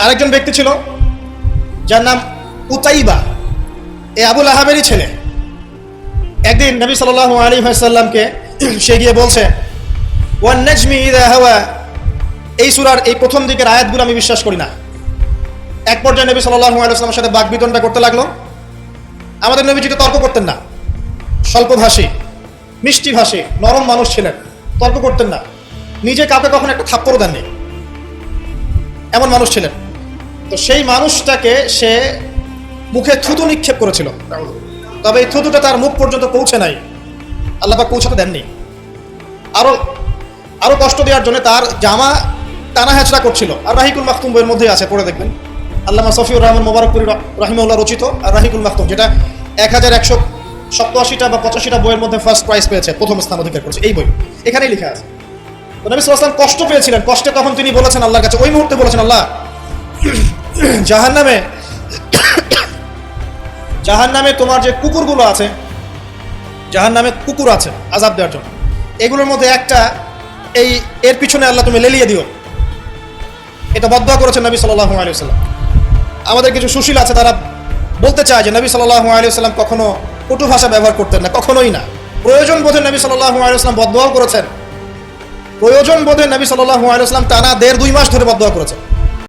আরেকজন ব্যক্তি ছিল যার নাম উতাইবা, এ আবুল আহাবেরই ছেলে। একদিন নবী সাল্লাল্লাহু আলাইহি ওয়াসাল্লামকে সে গিয়ে বলছে, ওয়ান নাজমি ইযা হাওয়া, এই সূরার এই প্রথম দিকের আয়াতগুলো আমি বিশ্বাস করি না। এক পর্যায়ে নবী সাল্লাল্লাহু আলাইহি ওয়াসাল্লামের সাথে বাকবিতণ্ডা করতে লাগলো। আমাদের নবীজি তো তর্ক করতেন না, স্বল্পভাষী, মিষ্টি ভাষী, নরম মানুষ ছিলেন, তর্ক করতেন না, নিজে কাউকে কখনো একটা থাপ্পড়ও দেননি, এমন মানুষ ছিলেন। তো সেই মানুষটাকে সে মুখে থুতু নিক্ষেপ করেছিল, তবে এই থুতুটা তার মুখ পর্যন্ত পৌঁছে নাই, আল্লাহ পাক পৌঁছাতে দেননি। আরো কষ্ট দেওয়ার জন্য তার জামা টানা হেঁচড়া করছিল। আর রাহিকুল মাখতুম বইয়ের মধ্যেই আছে, পড়ে দেখবেন, আল্লামা সফিউর রহমান মোবারকপুরি রাহিমাহুল্লাহ রচিত আর রাহিকুল মাখতুম, যেটা 1187টা বা 85টা বইয়ের মধ্যে ফার্স্ট প্রাইজ পেয়েছে, প্রথম স্থান অধিকার করেছে এই বই। এখানেই লেখা আছে নবী সাল্লাল্লাহু আলাইহি ওয়াসাল্লাম কষ্ট পেয়েছিলেন। কষ্টে তখন তিনি বলেছেন আল্লাহর কাছে, ওই মুহূর্তে বলেছেন, আল্লাহ জাহান্নামে তোমার যে কুকুরগুলো আছে, জাহান্নামে কুকুর আছে আযাব দেওয়ার জন্য, এগুলোর মধ্যে একটা এর পিছনে আল্লাহ তুমি লেলিয়ে দিও। এটা বদদোয়া করেছেন নবী সাল্লাল্লাহু আলাইহি ওয়াসাল্লাম। আমাদের কিছু সুশীল আছে, তারা বলতে চায় যে নবী সাল্লাল্লাহু আলাইহি ওয়াসাল্লাম কখনো কটু ভাষা ব্যবহার করতেন না, কখনোই না। প্রয়োজন বোধে নবী সাল্লাল্লাহু আলাইহি ওয়াসাল্লাম বদদোয়াও করেছেন। প্রয়োজন বোধে নবী সাল্লাল্লাহু আলাইহি ওয়াসাল্লাম টানা 1.5-2 মাস ধরে বদদোয়া করেছেন।